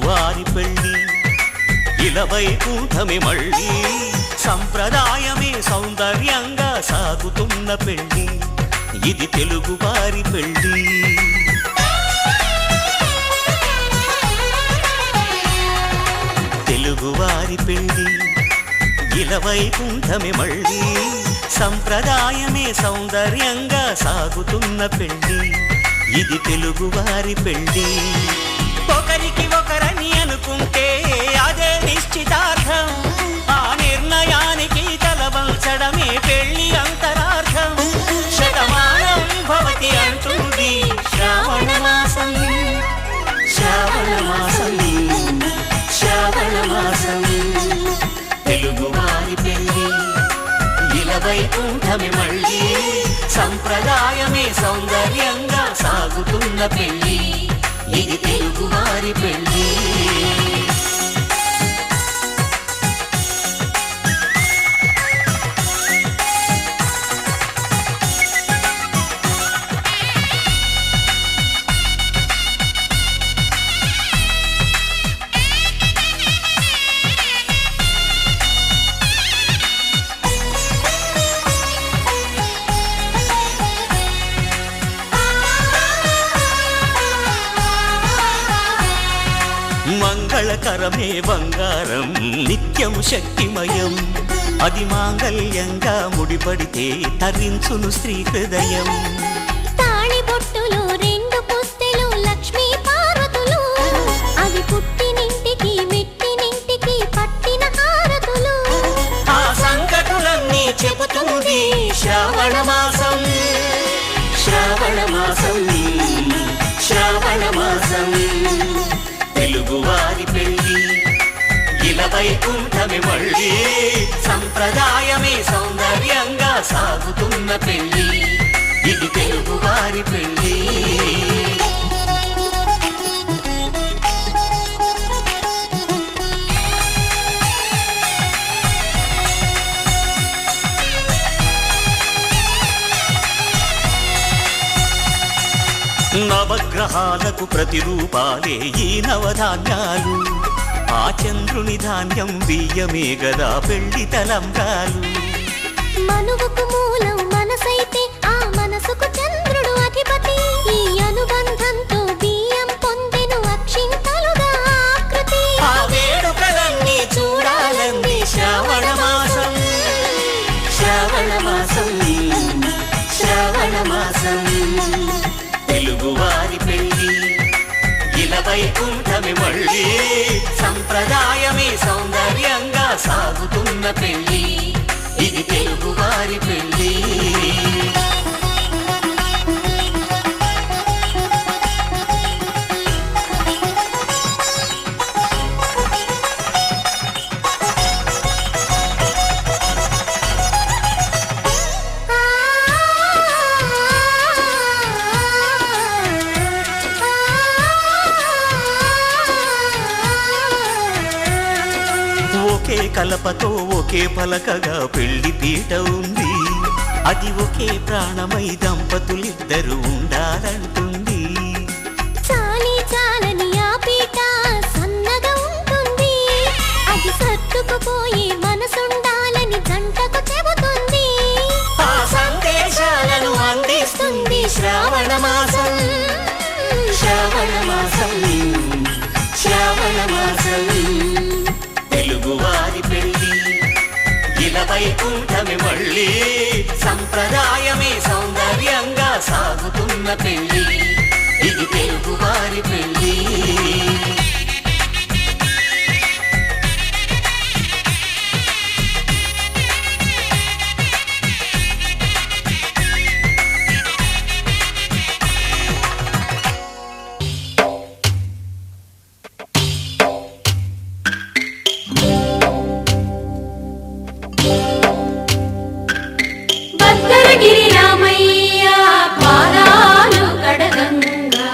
తెలుగువారి పెళ్ళి ఇలవైకుంఠమే మళ్ళీ సంప్రదాయమే సౌందర్యంగా సాగుతున్న పెళ్ళి ఇది తెలుగువారి పెళ్ళి తెలుగువారి పెళ్ళి ఇలవైకుంఠమే మళ్ళీ సంప్రదాయమే సౌందర్యంగా సాగుతున్న పెళ్ళి ఇది తెలుగువారి పెళ్ళి ఒకరికి ఒకరని అనుకుంటే అదే నిశ్చితార్థం ఆ నిర్ణయానికి తలవంచడమే పెళ్ళి అంతరార్థం శతమానం భవతి అంటుంది శ్రావణ మాసం శ్రావణ మాసం శ్రావణ మాసం తెలుగువారి పెళ్ళి ఇలవైకుంఠమే మళ్ళీ సంప్రదాయమే సౌందర్యంగా సాగుతున్న పెళ్ళి ఇది తెలుగువారి పెళ్ళి మంగళకరమే బంగారం నిత్యం శక్తిమయం అది మాంగళ్యంగా ముడిపడితే తరించును స్త్రీ హృదయం తాళిబొట్టులు రెండు పుస్తెలు లక్ష్మీ పార్వతులు అది పుట్టినింటికి మెట్టినింటికి పట్టిన హారతులు ఆ సంకటులన్నీ చెబుతుంది శ్రావణ మాసం శ్రావణ మాసం శ్రావణ మాసం తెలుగువారి పెళ్ళి ఇలవైకుంఠమే మళ్ళీ సంప్రదాయమే సౌందర్యంగా సాగుతున్న పెళ్ళి ఇది తెలుగువారి పెళ్ళి నవగ్రహాలకు ప్రతిరూపాలే ఈ నవధాన్యాలు ఆ చంద్రుని ధాన్యం బియ్యమే గదా పెళ్లి తలంబ్రాలు మనువుకు మూలం మనసైతే ఆ మనసుకు చంద్రుడు అధిపతి ఈ అనుబంధంతో బియ్యం పొందెను అక్షింతలుగా ఆకృతి ఆ వేడుకలన్నీ చూడాలంది శ్రావణ మాసం శ్రావణ మాసం శ్రావణ మాసం తెలుగువారి పెళ్ళి ఇలవైకుంఠమే మళ్ళీ సంప్రదాయమే సౌందర్యంగా సాగుతున్న పెళ్ళి ఇది తెలుగువారి పెళ్ళి ఒకే కలపతో ఒకే పలకగా పెళ్లి పీట ఉంది అది ఒకే ప్రాణమై దంపతులిద్దరూ ఉండాలంటుంది చాలి చాలని ఆ పీట సన్నగా ఉంటుంది అది సర్దుకుపోయి మనసుండాలని జంటకు చెబుతుంది ఆ సందేశాలను అందిస్తుంది శ్రావణ మాసం శ్రావణ మాసం శ్రావణ మాసం తెలుగువారి పెళ్ళి ఇలవైకుంఠమే మళ్ళీ సంప్రదాయమే సౌందర్యంగా సాగుతున్న పెళ్ళి ఇది తెలుగువారి పెళ్ళి భద్రగిరి రామయ్య పాదాలు కడగంగా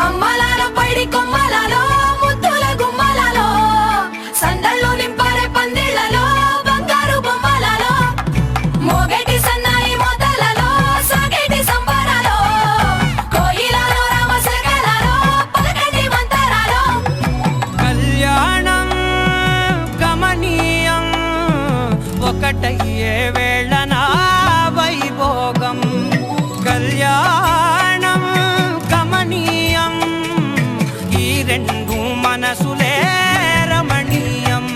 అమ్మలాల పైడి కొమ్మలలో ముద్దుల గుమ్మలలో సందళ్ళు నింపరే పందిళ్లలో బంగారు బొమ్మలలో మోగేటి సన్నాయి మొదలలో సాగేటి సంబరాలో కోయిలలో రామశకలలో పలకటి మంతరాలో కళ్యాణం గమనీయం ఒకటయ్యే వేళ నా వైభోగం కళ్యాణం గమనీయం ఈ రెండు మనసులే రమణీయం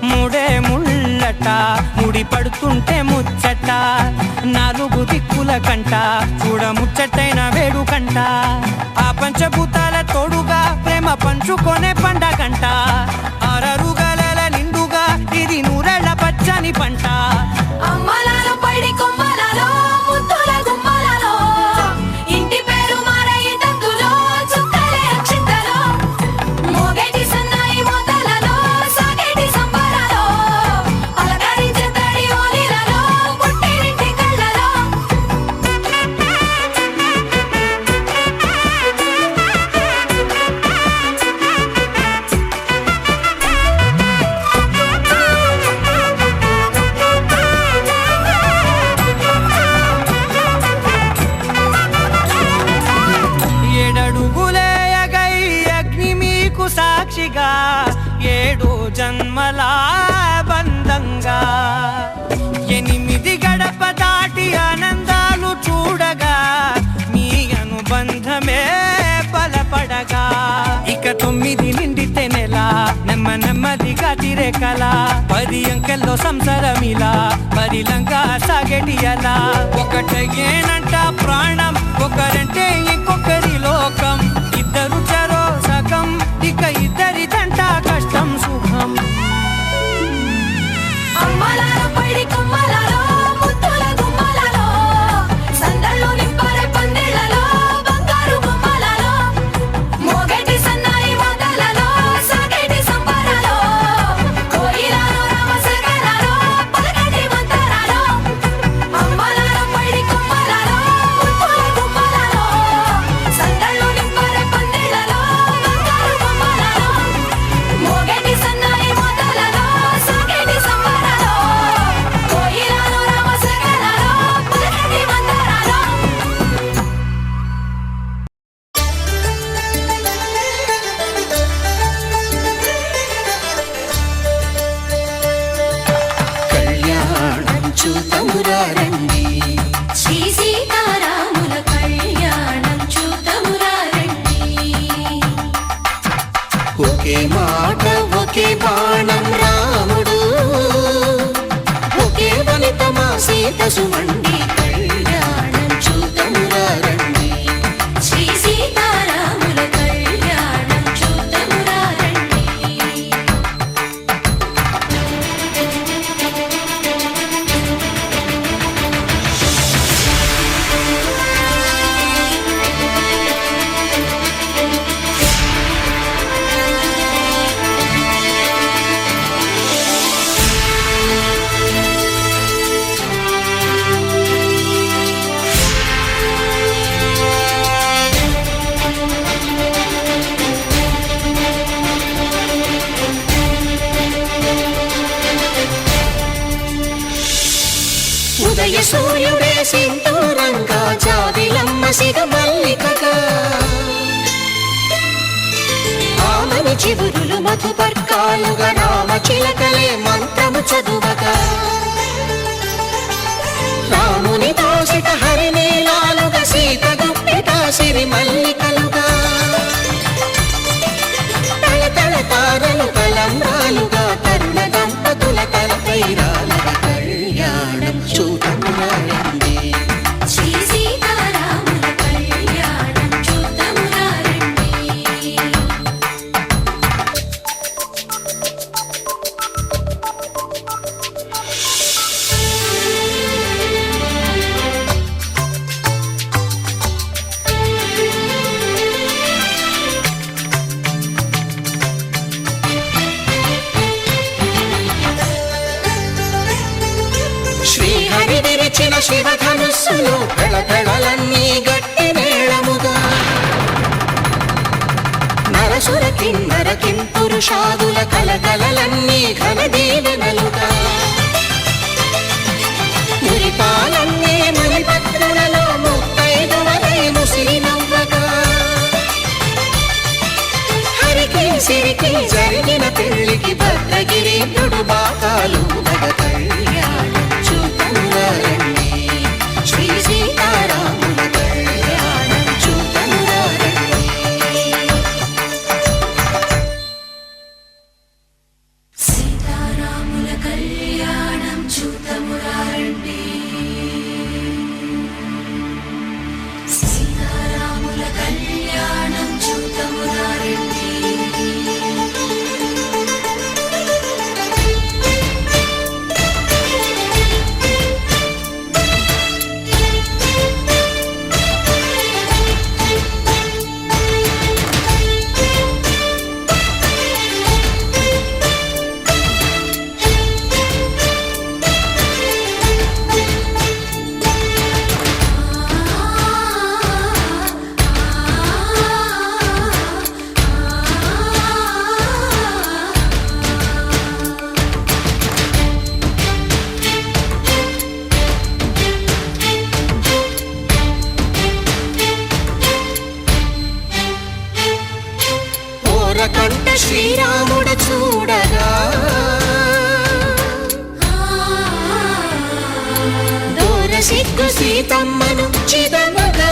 ముడే ముళ్ళట ముడి పడుతుంటే ముచ్చట నాలుగు దిక్కుల కంట చూడ ముచ్చటైన వేడుకంట ఆ పంచభూతాల తోడుగా ప్రేమ పంచుకొనే పండగంట అరరుగలల నిండుగా ఇది నూరెళ్ళ పచ్చని పంట అమ్మలాల పైడి కొమ్మలలో ముద్దుల గుమ్మలలో ఇంటి పేరు మారయి తందులో చుక్కలే అక్షింతలో మోగేటి సన్నాయి మొదలలో సాగేటి సంబరాలో పలకరించే తడి ఓలిలలో పుట్టినింటి కళ్ళలో ఏడడుగులేయగై అగ్ని మీకు సాక్షిగా ఏడు జన్మల బంధంగా ఎనిమిది గడప దాటి ఆనందాలు చూడగా మీ అనుబంధమే బలపడగా ఇక 9 నిండితే నెల నెమ్మదిగా తిరే కల 10 అంకెల్లో సంసారమిలా పరిలంగా సాగేటి అలా ఒకటేనంట ప్రాణం ఒకరంటే ఇంకొకరి లోకం ఇద్దరు చరో సగం ఇక ఇద్దరి దంట కష్టం సుఖం అమ్మలాల పైడి కొమ్మలలో ముద్దుల గుమ్మలలో సందళ్ళు నింపరే పందిళ్లలో బంగారు బొమ్మలలో మోగేటి సన్నాయి మొదలలో సాగేటి సంబరాలో కోయిలలో రామశకలలో పలకటి మంతరాలో అమ్మలాల పైడి కొమ్మలలో ముద్దుల గుమ్మలలో సందళ్ళు నింపరే పందిళ్లలో బంగారు బొమ్మలలో మోగేటి సన్నాయి మొదలలో సాగేటి సంబరాలో కోయిలలో రామశకలలో పలకటి మంతరాలో కళ్యాణం చూతమురా రండి శ్రీ సీతారాముల కళ్యాణం చూతమురా రండి ఒకే మాట ఒకే బాణం రాముడు ఒకే వనిత మా సీత సుమండి కళ్యాణం చూతమురా రండి శ్రీ సీతారాముల కళ్యాణం చూతమురా రండి ఉదయ సూర్యుడే సింధూరంగా జాబిలమ్మ సిగ మల్లికగా ఆమని చివురులు మధుపర్కాలుగా రామ చిలకలే మంత్రము చదువగా రాముని దోసిట హరినీలాలుగా సీత గుప్పిట సిరి మల్లికలుగా తళతళ తారలు కలంబ్రాలుగా తరుణ దంపతుల తలపైరాలుగా కళ్యాణం చూతమురా రండి శ్రీ సీతారాముల కళ్యాణం చూతమురా రండి విరిచిన శివధనుస్సులు పెళపెళలన్నీ గట్టి మేళముగా నరసుర కిన్నర కింపురుషాదుల కలకలలన్నీ ఘన దీవెనలుగా మురిపాలన్నీ మునిపత్రులలో ముత్తైదువలై ముసిరి నవ్వగా హరికి సిరికి జరిగిన పెళ్లికి భద్రగిరీంద్రుడు బాకాలు మగ కళ్యాణం చూతమురారండి శ్రీ సీతారాముల కళ్యాణం చూతమురారండి సీతారాముల కళ్యాణం చూతమురారండి సీతారాముల కళ్యాణం చూతమురారండి కంట శ్రీరాముడు చూడగా దూర సిగ్గు సీతమ్మను చిదమగా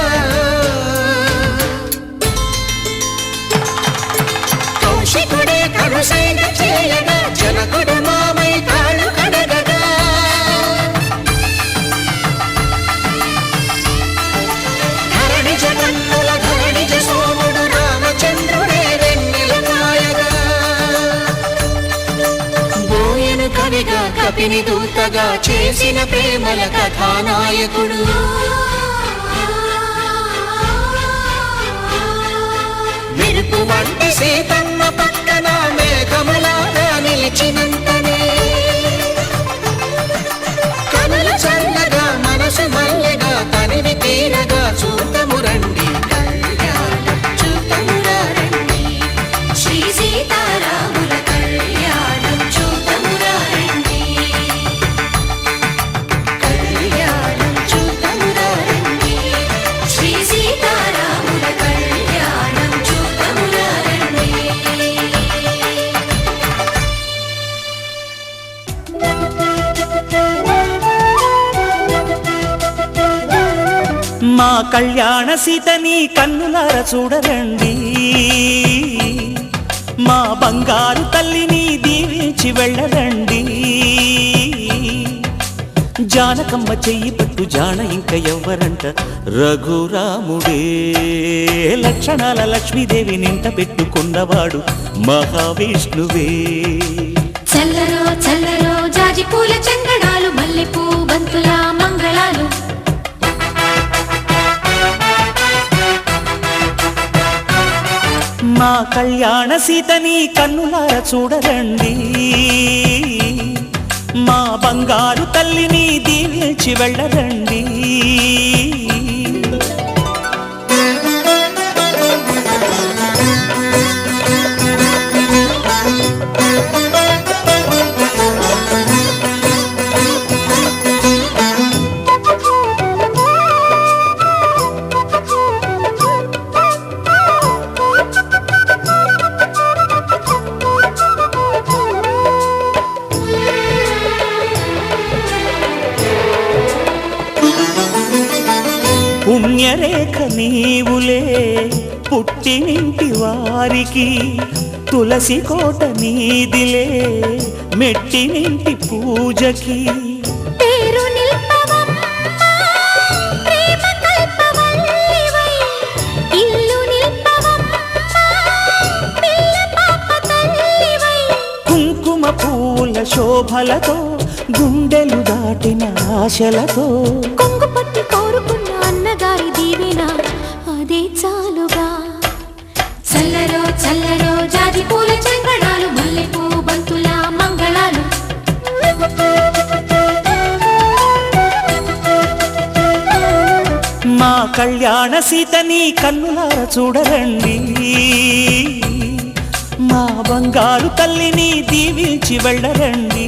కౌశికుడే కరుసైన చేయగా జనకుడు మామై కాళ్ళు కడగగా ధరణి జగన్నుల ధరణిజ సోముడు రామచంద్రుడే కవిగా కపిని దూతగా చేసిన ప్రేమల కథానాయకుడు మెరుపు వంటి సీతమ్మ పక్కన మేఘములాగా నిలిచినంతనే కనులు చల్లగా మనసు మల్లెగా తనివి తీరగా చూతమురండి కళ్యాణం చూతమురారండి శ్రీ సీతారాముల కళ్యాణం చూతమురారండి కళ్యాణం చూతమురారండి శ్రీ సీతారాముల కళ్యాణం చూతమురారండి మా కళ్యాణ సీతని కన్నులార చూడరండి మా బంగారు తల్లిని దీవించి వెళ్ళరండి జానకమ్మ చెయ్యి పట్టు జాన ఇంక ఎవ్వరంట రఘురాముడే లక్షణాల లక్ష్మీదేవి నింట పెట్టుకున్నవాడు మహావిష్ణువే చల్లరో చల్లరో జాజి పూల చంగడాలు మల్లెపూ బంతుల మంగళాలు మా కళ్యాణ సీతని కన్నులార చూడరండి మా బంగారు తల్లిని దీవించి వెళ్ళరండి పుణ్యరేఖ నీవులే పుట్టినింటి వారికి తులసి కోట నీదిలే మెట్టినింటి పూజకి పేరు నిల్పవమ్మ ప్రేమ కల్పవల్లివై ఇల్లు నిల్పవమ్మ పిల్ల పాప తల్లివై కుంకుమ పూల శోభలతో గుండెలు దాటిన ఆశలతో కొంగు పట్టి కోరుకున్న అన్నగారి దీవెన అదే చాలుగా చల్లరో చల్లరో జాజి పూల చంగడాలు మల్లెపూ బంతుల మంగళాలు మా కళ్యాణ సీతని కన్నులార చూడరండి మా బంగారు తల్లిని దీవించి వెళ్ళరండి.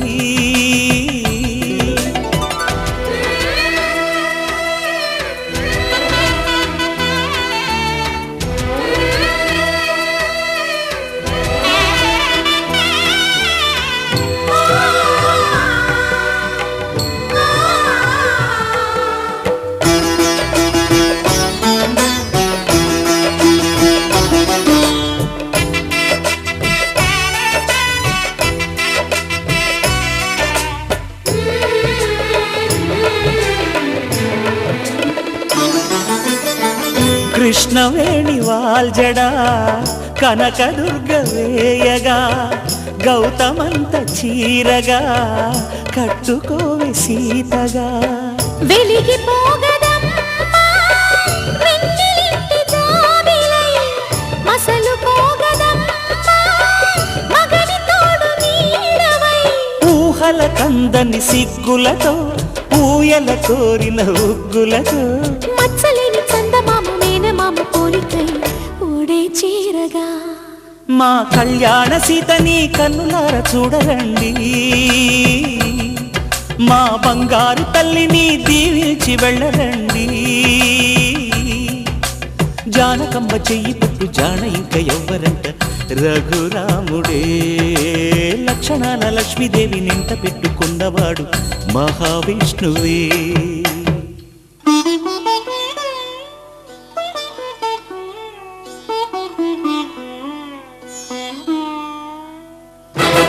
కృష్ణవేణి వాల్జడా కనకదుర్గ వేయగా గౌతమంత చీరగా కట్టుకోవే సీతగా వెలిగిపోగదమ్మా వెన్నెలింటి జాబిలై మసలుపోగదమ్మా మగని తోడు నీడవై ఊహల కందని సిగ్గులతో ఊయల కోరిన ఉగ్గులతో మచ్చలేని చందమామ మేనమామ పోలికై ఊడే చీరగా మా కళ్యాణ సీతని కన్నులార చూడరండి. మా బంగారు తల్లిని దీవించి వెళ్ళరండి. జానకమ్మ చెయ్యి పట్టు జాన ఇంక ఎవ్వరంట రఘురాముడే లక్షణాల లక్ష్మీదేవి నింట పెట్టుకున్నవాడు మహావిష్ణువే.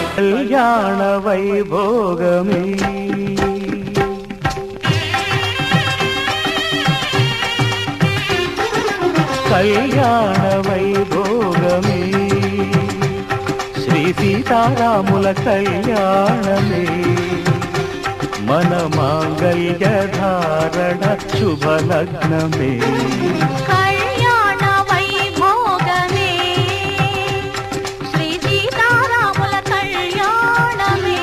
కళ్యాణ వైభోగమే కళ్యాణ వైభోగమే శ్రీ సీతారాముల కళ్యాణమే మన మాంగళ్య ధారణ శుభలగ్నమే. కళ్యాణ వైభోగమే శ్రీ సీతారాముల కళ్యాణమే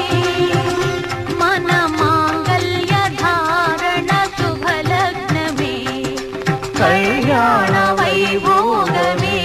మన మాంగళ్య ధారణ శుభలగ్నమే. కళ్యాణ వైభోగమే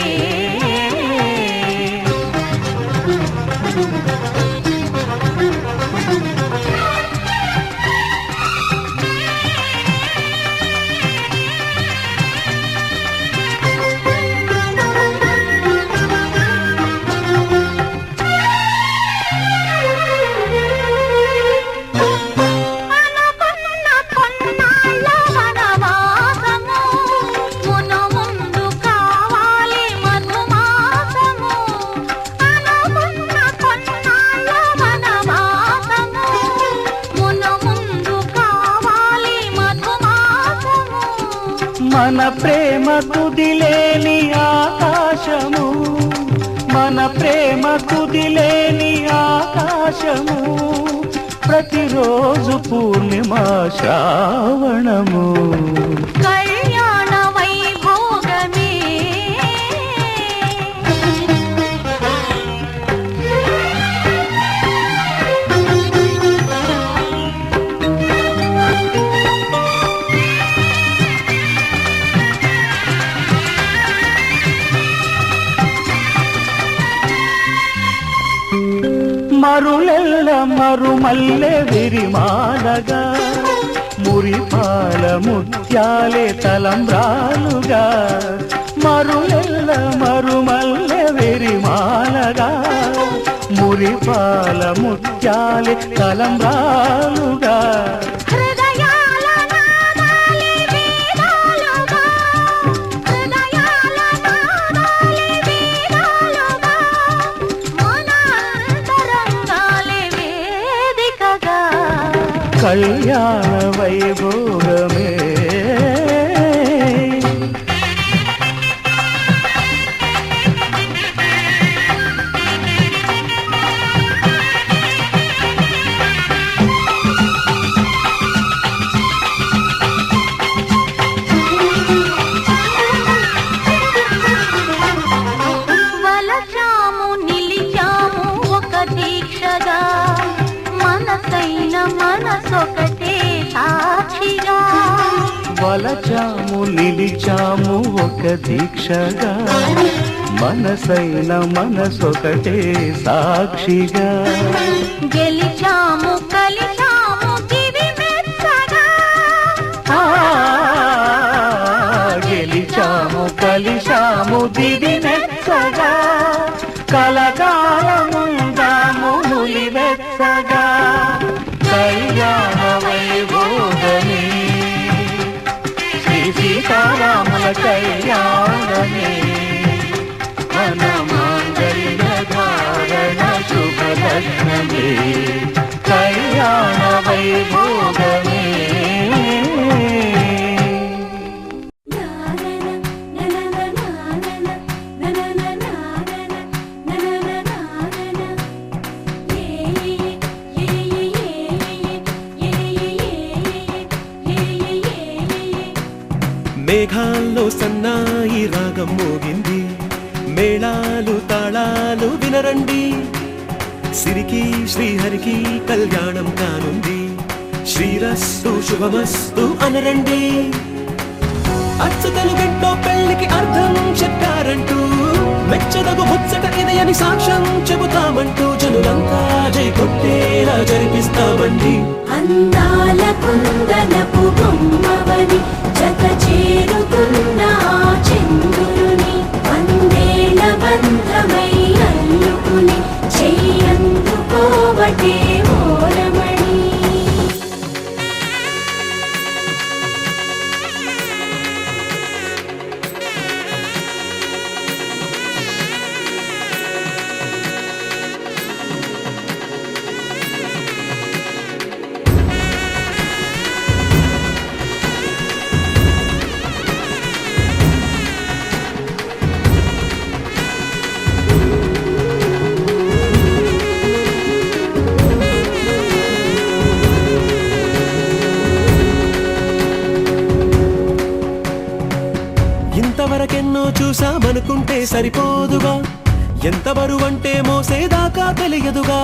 మన ప్రేమ కుదిలేని ఆకాశము మన ప్రేమ కుదిలేని ఆకాశము ప్రతిరోజు పూర్ణిమ శ్రావణము. కళ్యాణ వైభోగమే మరులెల్ల మరుమల్లె విరిమాలగా మురిపాల ముత్యాలే తలంబ్రాలుగా మరులెల్ల మరుమల్లె విరిమాలగా మురిపాల ముత్యాలే తలంబ్రాలుగా కళ్యాణ వైభోగమే వలచాము నిలిచాము ఒక దీక్షగా మనసైన మనసొకటే సాక్షిగా వలచాము నిలిచాము ఒక దీక్షగా మనసైన మనసొకటే సాక్షిగా గెలిచాము కలిశాము దివి మెచ్చగా ఆ, గెలిచాము కలిశాము దివి మెచ్చగా కలకాలముందాము నులివెచ్చగా కళ్యాణ వైభోగమే శ్రీ సీతారాముల కళ్యాణమే మన మాంగళ్య ధారణ శుభలగ్నమే కళ్యాణ వైభోగమే మేఘాల్లో సన్నాయి రాగం మోగింది మేళాలు తాళాలు వినరండి సిరికి శ్రీహరికి కళ్యాణం కానుంది శ్రీరస్తు శుభమస్తు అనరండి అచ్చతలు గంటో పెళ్లికి అర్థం చెప్పారంటూ మెచ్చదగు ముచ్చట ఇదయని సాక్ష్యం చెబుతామంటూ జనులంతా జై కొట్టేలా జరిపిస్తామండి అందాల కుందనపు బొమ్మవని జత చేరుకున్న ఆ చంద్రుని వందేళ్ల బంధమై అల్లుకుని చెయ్యందుకోవటే ఓరమణి ఇంతవరకెన్నో చూసామనుకుంటే సరిపోదుగా ఎంత బరువంటే మోసేదాకా తెలియదుగా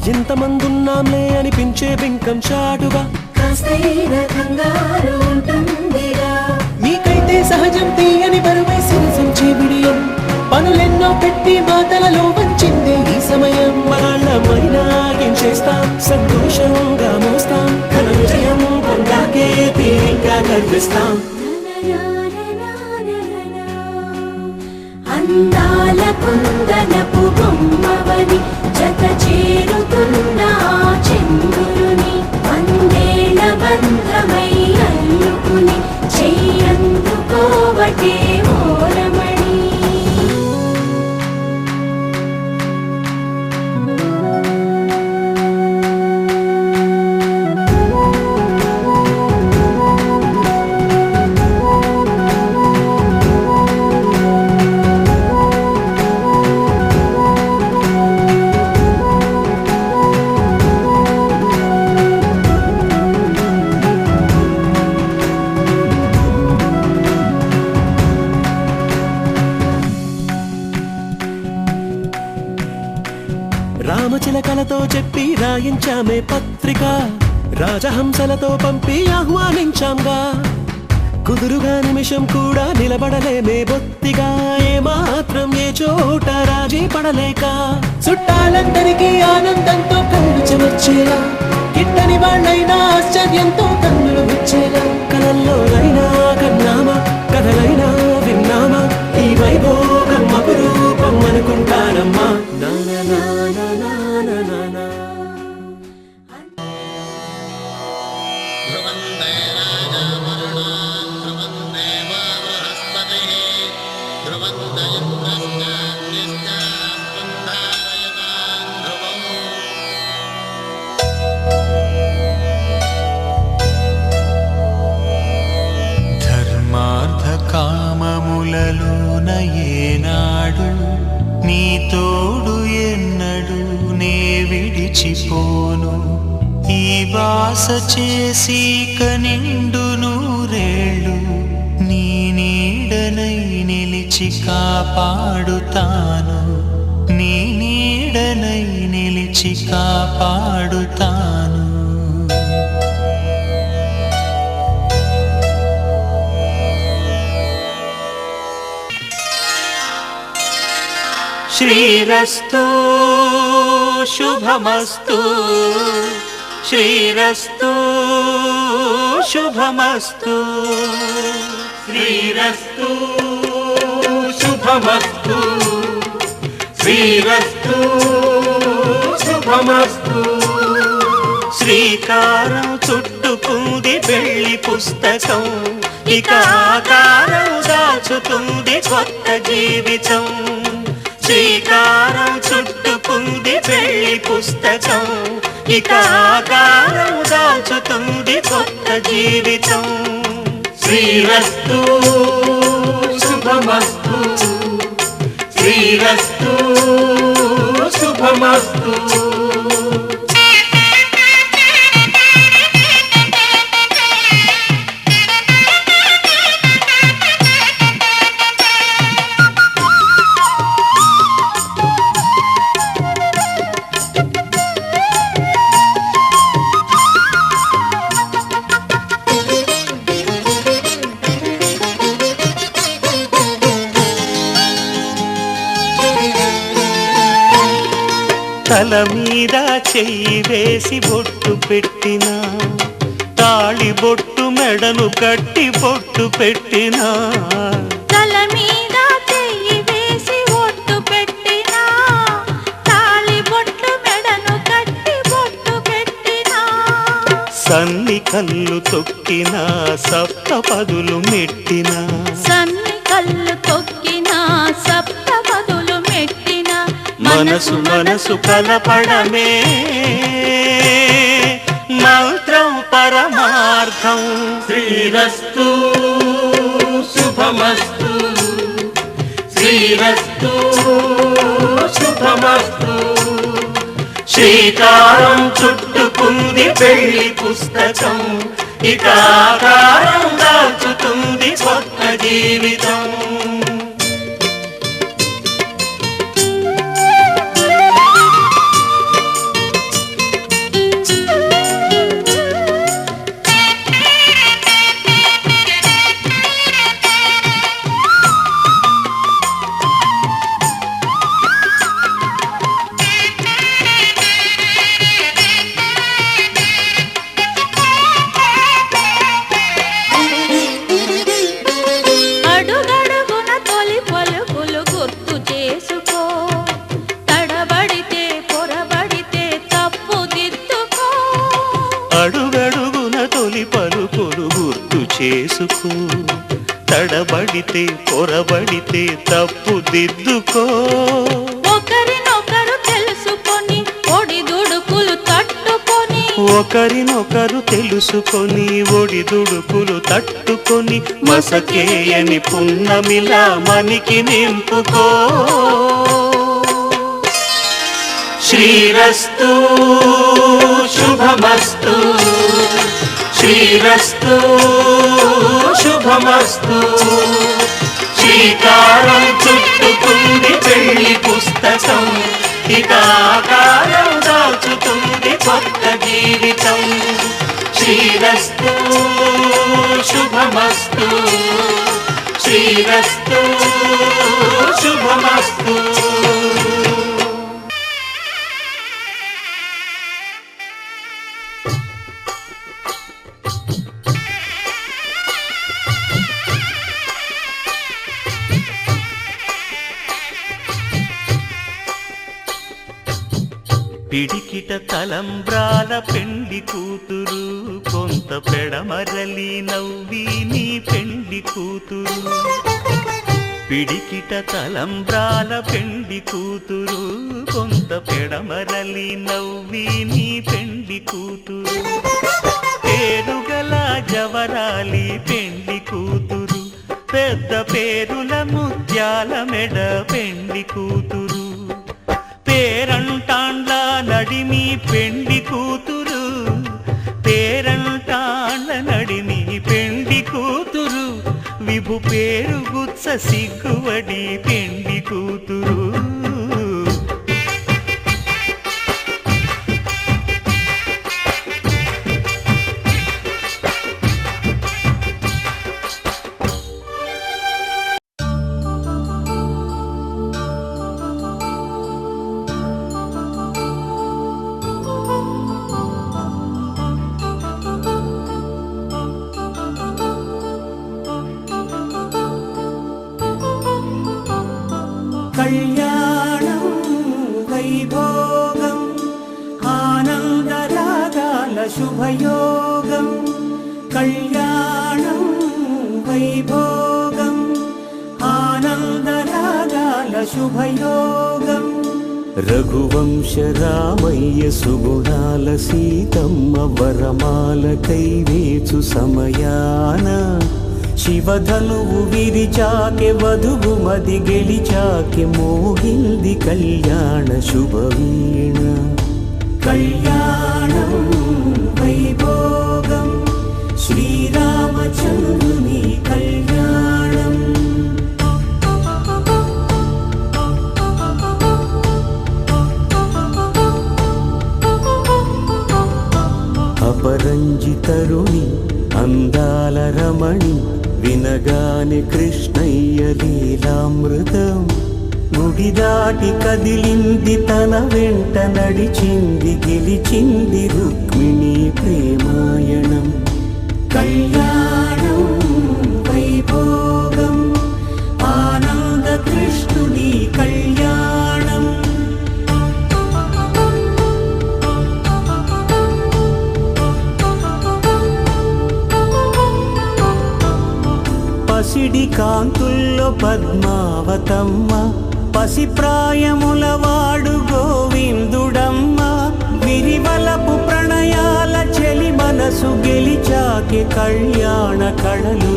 ఇంతమందున్నాంలే అనిపించే బింకం చాటుగా కాస్తైన కంగారు ఉంటుందిగా మీకైతే సహజం తీయని బరువై సిరిసంచే బిడియం పనులెన్నో పెట్టి మాటలలో వంచింది ఈ సమయం మనాళ్ళమైనా ఏం చేస్తాం సంతోషంగా మోస్తాం ఘన విజయం పొందాకే తీరిగ్గా కనిపిస్తాం అందాల కుందనపు బొమ్మవని జత చేరుకున్న ఆ చంద్రుని వందేళ్ల బంధమై అల్లుకుని చెయ్యందుకోవటే ఓరమణి రామచిలకలతో చెప్పి రాయించామే పత్రిక రాజహంసలతో పంపి ఆహ్వానించాంగా కుదురుగా నిమిషం కూడా నిలబడలేమే బొత్తిగా ఏమాత్రం ఏ చోట రాజీ పడలేక చుట్టాలందరికీ ఆనందంతో కళ్ళు చెమర్చేలా గిట్టని వాళ్ళైనా ఆశ్చర్యంతో కన్నులు విచ్చేలా కలల్లోనైనా కన్నామా కథలైనా విన్నామా ఈ వైభోగం అపురూపం అనుకుంటానమ్మా నానా నానా నానా నానా ధర్మార్థ కామములలోన ఏనాడు నీ తోడు ఎన్నడు నే విడిచిపోను ఈ వాస చేసి కనిండు నూరేళ్ళు నీ నీడనై నిలిచి కాపాడుతాను నీ నీడనై నిలిచి కాపాడుతాను శ్రీరస్తు శుభమస్తు శ్రీరస్తు శుభమస్తు శ్రీరస్తు శుభమస్తు శ్రీరస్తు శుభమస్తు శ్రీకారం చుట్టుకుంది పెళ్లి పుస్తకం ఇక ఆకారం దాచుతుంది కొత్త జీవితం శ్రీకారం చుట్టుకుంది పెళ్లి పుస్తకం ఇక ఆకారం దాచుతుంది కొత్త జీవితం శ్రీరస్తు శుభమస్తు శ్రీరస్తు శుభమస్తు తల మీద చెయ్యి వేసి బొట్టు పెట్టినా తాళి బొట్టు మెడను కట్టి బొట్టు పెట్టినా తల మీద చెయ్యి వేసి ఒట్టు పెట్టినా తాళి బొట్టు మెడను కట్టి బొట్టు పెట్టినా సన్ని కళ్ళు తొక్కినా సప్తపదులు మెట్టినా సన్ని కళ్ళు తొక్కినా సప్తపదులు మెట్టినా మనసు మనసు కలపడమే మంత్రం పరమార్థం శ్రీరస్తు శుభమస్తు శ్రీరస్తు శుభమస్తు శ్రీకారం చుట్టుకుంది పెళ్లి పుస్తకం ఇక ఆకారం దాచుతుంది కొత్త జీవితం అడుగడుగున తొలి పలుకులు గుర్తు చేసుకో తడబడితే పొరబడితే తప్పు దిద్దుకో అడుగడుగున తొలి పలుకులు గుర్తు చేసుకో తడబడితే పొరబడితే తప్పు దిద్దుకో ఒకరినొకరు తెలుసుకొని ఒడిదుడుకులు తట్టుకొని ఒకరినొకరు తెలుసుకొని ఒడిదుడుకులు తట్టుకొని మసకేయని పున్నమిలా మనికి నింపుకో శ్రీరస్తు శుభమస్తు శ్రీరస్తు శుభమస్తు శ్రీకారం చుట్టుకుంది పెళ్లి పుస్తకం ఇక ఆకారం దాచుతుంది కొత్త జీవితం శ్రీరస్తు శుభమస్తు శ్రీరస్తు శుభమస్తు పిడికిట తలంబ్రాల పెండి కూతురు కొంత పెడమరలి నవ్వి నీ పెండి కూతురు పిడికిట తలంబ్రాల పెండి కూతురు కొంత పెడమరలి నవ్వి నీ పెండి కూతురు పేరుగల జవరాలి పెండి కూతురు పెద్ద పేరుల ముత్యాల మెడ పెండి కూతురు పేరంటాండ్ల నడిమి పెండి కూతురు పేరంటాండ్ల నడిమి పెండి కూతురు విభు పేరు గుత్స సిగ్గువడి పెండి కూతురు కళ్యాణం వైభోగం ఆనందరాగాల శుభయోగం కళ్యాణం వైభోగం ఆనందరాగాల శుభయోగం రఘువంశ రామయ్య సుగుణాల సీతమ్మ వరమాల కైవేచు సమయాన శివధనువు విరిచాకె వధువు మది గెలిచాకె మోగింది కళ్యాణ శుభవీణ కళ్యాణం వైభోగం శ్రీరామచంద్రుని కళ్యాణం అపరంజి తరుణి అందాల రమణి వినగాని కృష్ణయ్య లీలామృతం గుడి దాటి కదిలింది తన వెంట నడిచింది గెలిచింది రుక్మిణి ప్రేమాయణం కళ్యాణం వైభోగం ఆనంద కృష్ణుని కళ్యాణం పసిడి కాంతుల్లో పద్మావతమ్మ పసిప్రాయముల వాడు గోవిందుడమ్మ విరివలపు ప్రణయాల చెలి మనసు గెలిచాకే కళ్యాణ కళలులికినాడమ్మ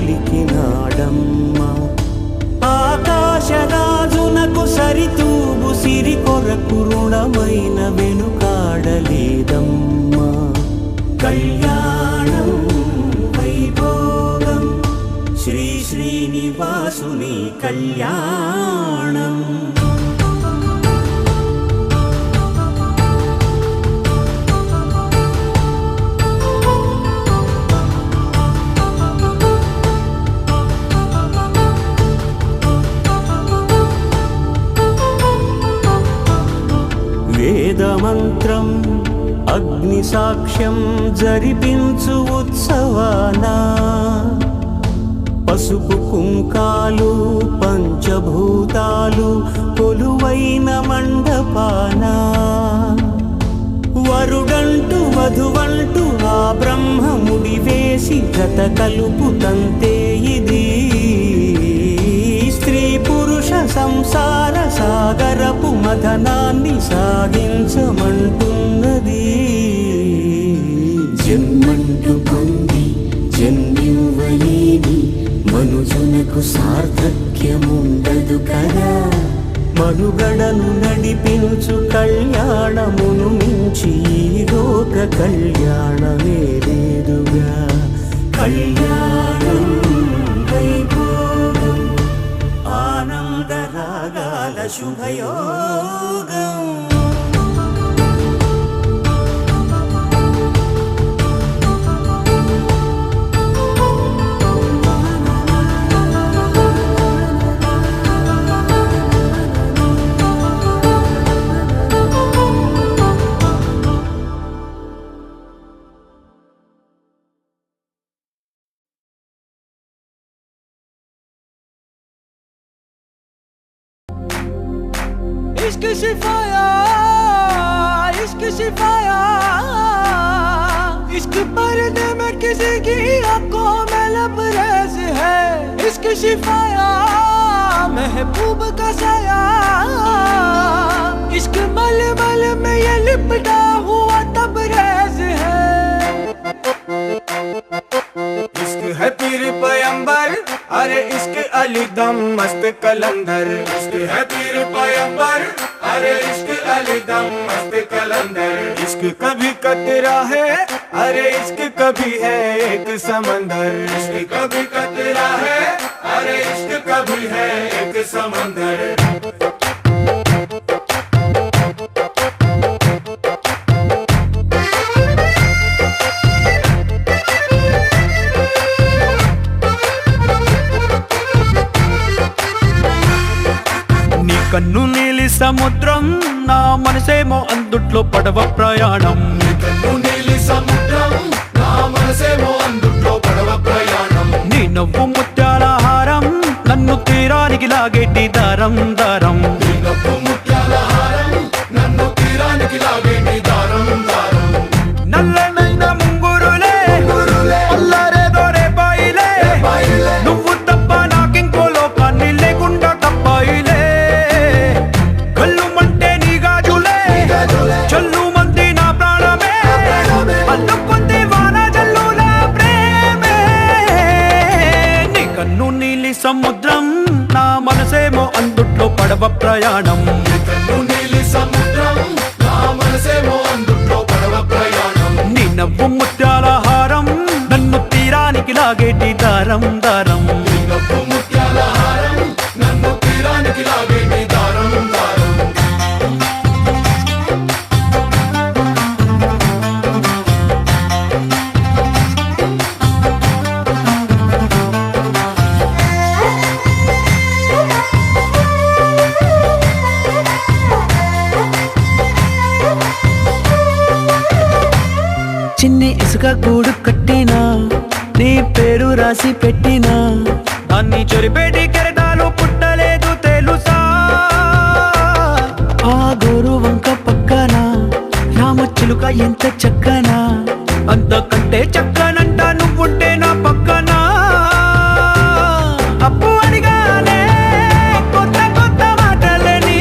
ఆకాశరాజునకు సరితూగు సిరి కొరకు రుణమైన వెనుకాడలేదమ్మా కళ్యాణం వైభోగం శ్రీ శ్రీనివాసుని కళ్యాణం వేదమంత్రం అగ్ని సాక్ష్యం జరిపించు ఉత్సవానా పసుపు కుంకాలు పంచభూతాలు కొలువైన మండపాన వరుడంటూ వధువంటూ ఆ బ్రహ్మముడి వేసి జత కలుపుతంతే ఇది స్త్రీ పురుష సంసార సాగరపు మదనాన్ని సాగించమంటున్నది జన్మంటూ పొంది జన్మివ్వలేని మనుజునకు సార్థక్యముండదు కదా మనుగడను నడిపించు కళ్యాణమును మించి ఈ లోక కళ్యాణమే లేదుగా కళ్యాణం వైభోగం ఆనందరాగాల శుభయోగం इश्क शिफाया इश्क शिफाया इश्क पर्दे में किसी की आंखों में लबरेज है इश्क शिफाया महबूब का साया इश्क मलमल में ये लिपटा हुआ तबरेज है इश्क है पीर पैगंबर अरे इश्क अली दम मस्त कलंदर इश्क है पीर पैगंबर अरे इश्क अली दम मस्त कलंदर इश्क कभी कतरा है अरे इश्क कभी है एक समंदर इश्क कभी कतरा है अरे इश्क कभी है एक समंदर కన్ను నీలి సముద్రం నా మనసేమో అందుట్లో పడవ ప్రయాణం కన్ను నీలి సముద్రం నా మనసేమో అందుట్లో పడవ ప్రయాణం నీ నవ్వు ముత్యాల హారం నన్ను తీరానికి లాగేటి దారం దారం నల్లనైన ముంగురులే అల్లారేదో రేపాయిలే నువ్వు తప్ప నాకింకో లోకాన్ని లేకుండా తప్పాయిలే కళ్ళు మంటే నీ గాజులే చల్లు మంది నా ప్రాణమే అల్లుకుంది వాన జల్లుల ప్రేమే నీ కన్ను నీలి సముద్రం నా మనసేమో అందుట్లో పడవ ప్రయాణం నీ నవ్వు ముత్యాల హారం నన్ను తీరానికి లాగేటి దారం దారం చిన్ని ఇసుక గూడు కట్టినా నీ పేరు రాసి పెట్టినా దాన్ని చొరిపేటి కెరటాలు పుట్టలేదు తెలుసా ఆ గోరు వంక పక్కన రామచిలుక ఎంత చక్కనా అంతకంటే చక్కనంట నువ్వుంటే నా పక్కన అప్పు అడిగానే కొత్త కొత్త మాటలని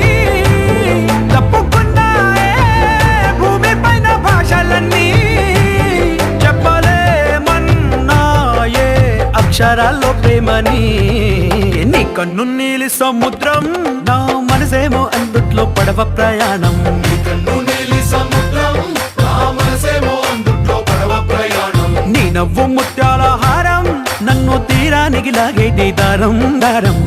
తప్పుకున్నాయే భూమి పైన భాషలన్నీ అక్షరాల్లో ప్రేమని నీ కన్ను నీలి సముద్రం నా మనసేమో అందుట్లో పడవ ప్రయాణం నీ నవ్వు ముత్యాల హారం నన్ను తీరానికి లాగేటి దారం దారం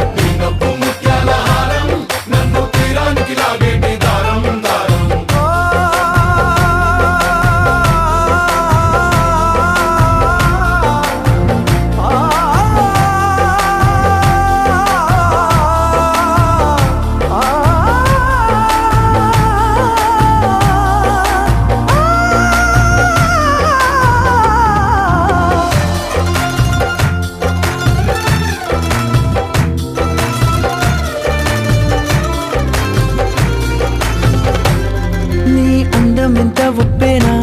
ఎంత ఒప్పేనా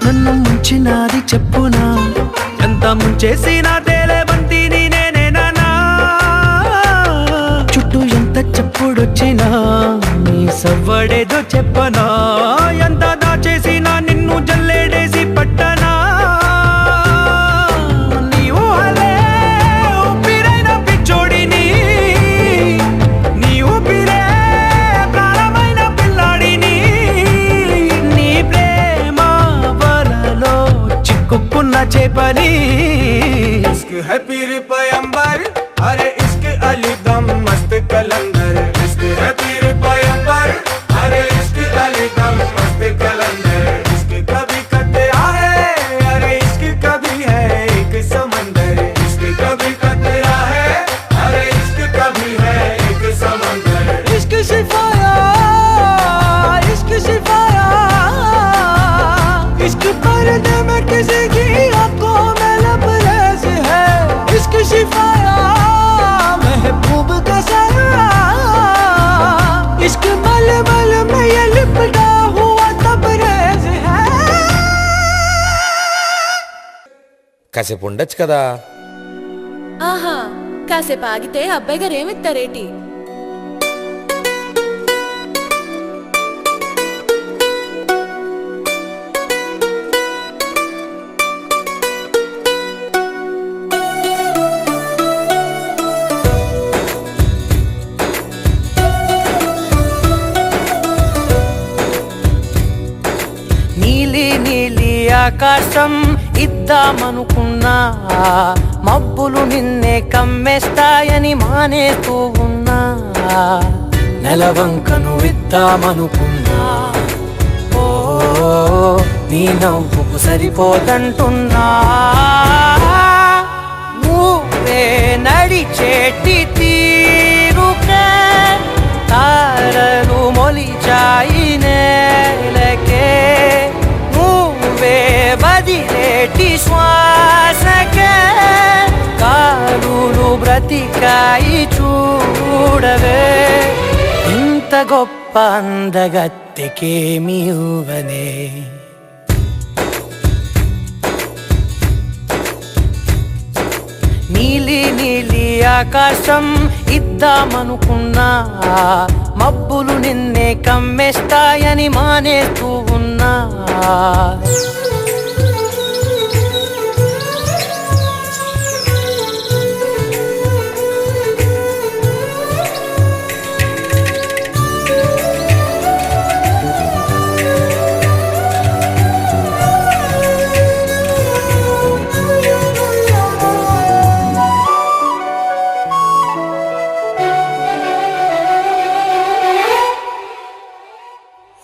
నన్ను ముంచినాది చెప్పునా ఎంత ముంచేసినా తేలేవంతిని నేనేనా చుట్టూ ఎంత చెప్పుడొచ్చినా నీ సవ్వడేదో చెప్పనా ఎంత దాచేసినా నిన్ను జల్లేడేసి పట్టనా నీవు అలే ఊపిరైన పిచ్చోడిని నీ ఊపిరే ప్రాణమైన పిల్లాడిని కుక్కున్న చేపని इश्क है पीर पैगंबर अरे इश्क अली दम मस्त कलंदर इश्क है पीर पैगंबर अरे इश्क अली दम मस्त कलंदर इश्क कभी कतरा है अरे इश्क कभी है एक समंदर इश्क कभी कतरा है अरे इश्क कभी है एक समंदर इश्क शिफाया इश्क शिफाया इश्क पर्दे में किसी की आंखों में लबरेज है इश्क शिफाया महबूब का साया इश्क मलमल में ये लिपटा हुआ तबरेज है కాసేపు ఉండొచ్చు కదా ఆహా కాసేపు ఆగితే అబ్బాయి గారు ఏమిస్తారేటి నీలి నీలి ఆకాశం ఇద్దామనుకున్నా మబ్బులు నిన్నే కమ్మేస్తాయని మానేస్తూ ఉన్నా నెలవంకను ఇద్దామనుకున్నా ఓ నీ నవ్వుకు సరిపోదంటున్నా నువ్వే నడిచేటి తీరుకే తారలు మొలిచాయి నేలకే నువ్వే బదిలేటి శ్వాసకే కాలులు బ్రతికాయి ఇంత గొప్ప అందగత్తెకేమి ఇవ్వనే నీలి నీలి ఆకాశం ఇద్దామనుకున్నా మబ్బులు నిన్నే కమ్మేస్తాయని మానేస్తూ ఉన్నా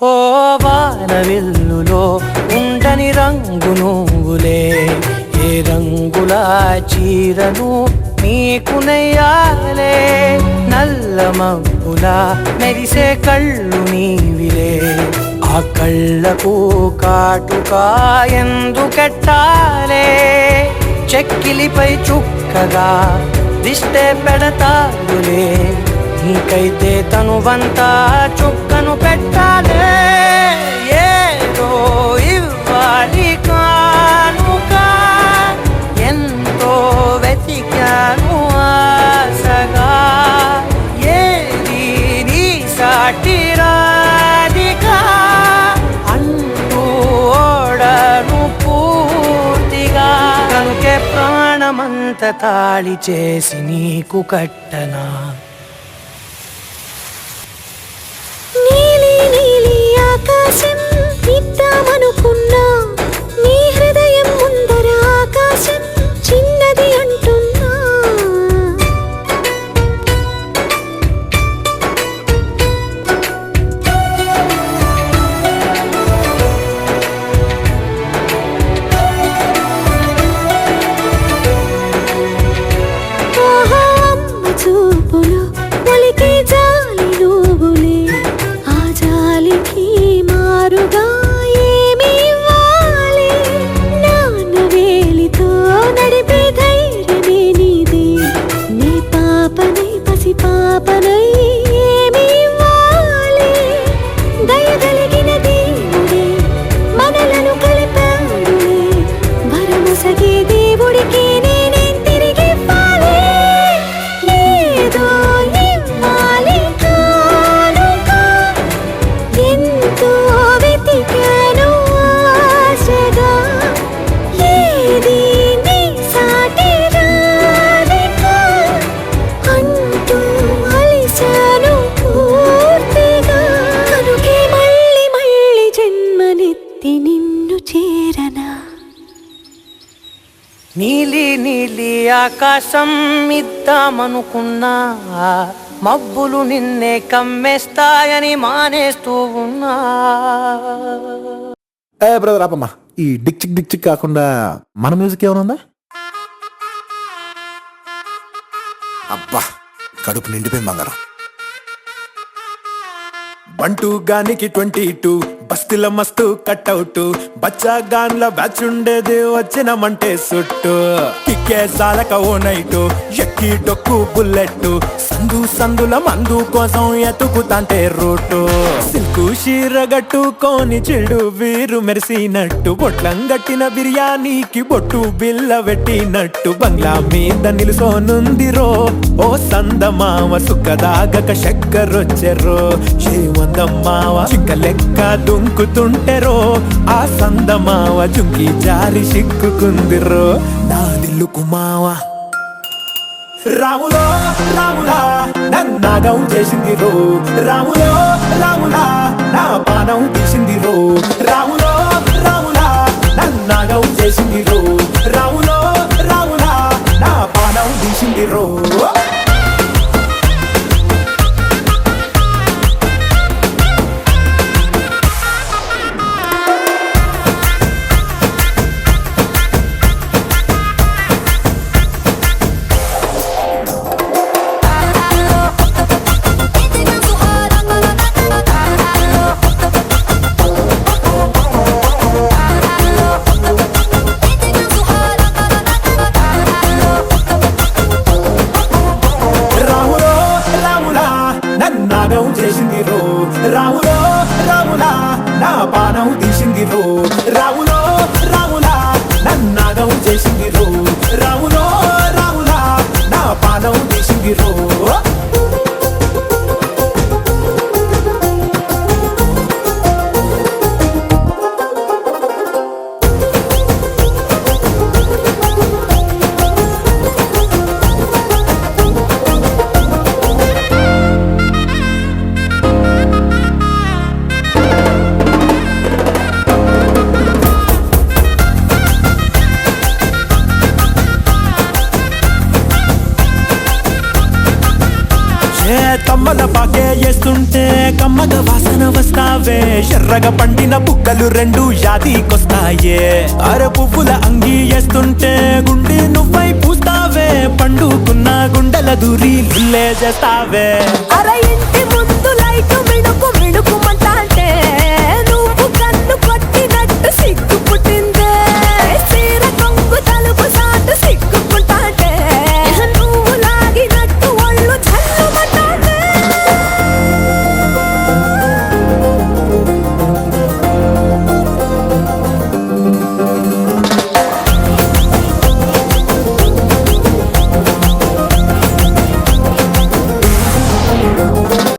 ఓ వానవిల్లులో ఉండని రంగు నువ్వులే ఏ రంగుల చీరను నీకు నెయ్యాలే నల్ల మబ్బులా మెరిసే కళ్ళు నీవిలే ఆ కళ్ళకు కాటుకా ఎందుకెట్టాలే చెక్కిలిపై చుక్కగా దిష్టే పెడతారులే నీకైతే తనువంతా చుక్కను పెట్టాలే ఏదో ఇవ్వాలి కానుక ఎంతో వెతికాను ఆశగా ఏది నీ సాటి రాధికా అంటూ ఓడను పూర్తిగా కనుకే ప్రాణమంత తాళి చేసి నీకు కట్టనా ఆకాశం ఇద్దామనుకున్నా నీ హృదయం ముందర ఆకాశం చిన్నది అంటున్నా ఆహా అమ్మ చూపులు ఒలికే జాలి నువ్వులే ఆ జాలికి మారుగా ఏమి ఇవ్వాలి నాన్న వేలితో నడిపే ధైర్యమే నీదే నీ పాపనై పసి పాపనై ఏమి ఇవ్వాలి దయగలిగిన దేవుడే మనలను కలిపాడులే వరమొసగే దేవుడికి నేనేం తిరిగి ఇవ్వాలి ఏదో ఇవ్వాలి కానుక ఎంతో వెతికాను ఆశగా ఏది నీ సాటి రాధిక అంటూ అలిశాను పూర్తిగా కనుకే మళ్ళీ మళ్ళీ జన్మనెత్తి నిన్ను చేరనా నీలి నీలి ఆకాశం ఇద్దామనుకున్నా మబ్బులు నిన్నే కమ్మేస్తాయని మానేస్తూ ఉన్నా ఏ బ్రదర్ ఆపమ్మా ఈ డిక్ చిక్ కాకుండా మన మ్యూజిక్ ఏమైనా ఉందా అబ్బా కడుపు నిండిపోయింది బంగారం బంటూ గానికి 22 బస్తిల మస్తు కట్అవుట్ బచ్చా గాన్ల బ్యాచ్ ఉండేది వచ్చినమంటే సుట్టు కిక్కే సాలక ఓ నైటు ఎక్కి డొక్కు బుల్లెట్ సందుల మందు కోసం ఎతుకుతాంటే రూటు సిల్కు షీరగట్టుకోని చెడు వీరు మెరిసినట్టు బొట్లం గట్టిన బిర్యానీకి బొట్టు బిల్ల పెట్టినట్టు బంగ్లా మీద నిలుసోనుందిరో ఓ సందమావ సుఖదాగక చక్కరొచ్చెరో శ్రీమందమ్మావ చింక లెక్క దుంకుతుంటెరో ఆ సందమావ జుంకి జారి సిక్కుకుందిరో నా దిల్లుకు మావా రాములో రాములా నన్నాగం చేసింది రో రాములో రాములా నా పానం తీసింది రో రాములో రాములా నన్నాగం చేసింది రో రాములో రాములా నా పానం తీసింది రో చేసింది రో రావులో రావులా నా పానం తీసింది రో రావులో రావులా నన్నాగం చేసింది రో రావులో రావులా నా పానం తీసింది రో తమ్మల పాకే వేస్తుంటే కమ్మగ వాసన వస్తావే ఎర్రగా పండిన బుక్కలు రెండు యాదికొస్తాయే అర పువ్వుల అంగి వేస్తుంటే గుండె నువ్వై పూస్తావే పండుకున్న గుండెల దూరి లుల్లే చేస్తావే అర ఇంటి ముందు లైట్ మిణుకు మిణుకు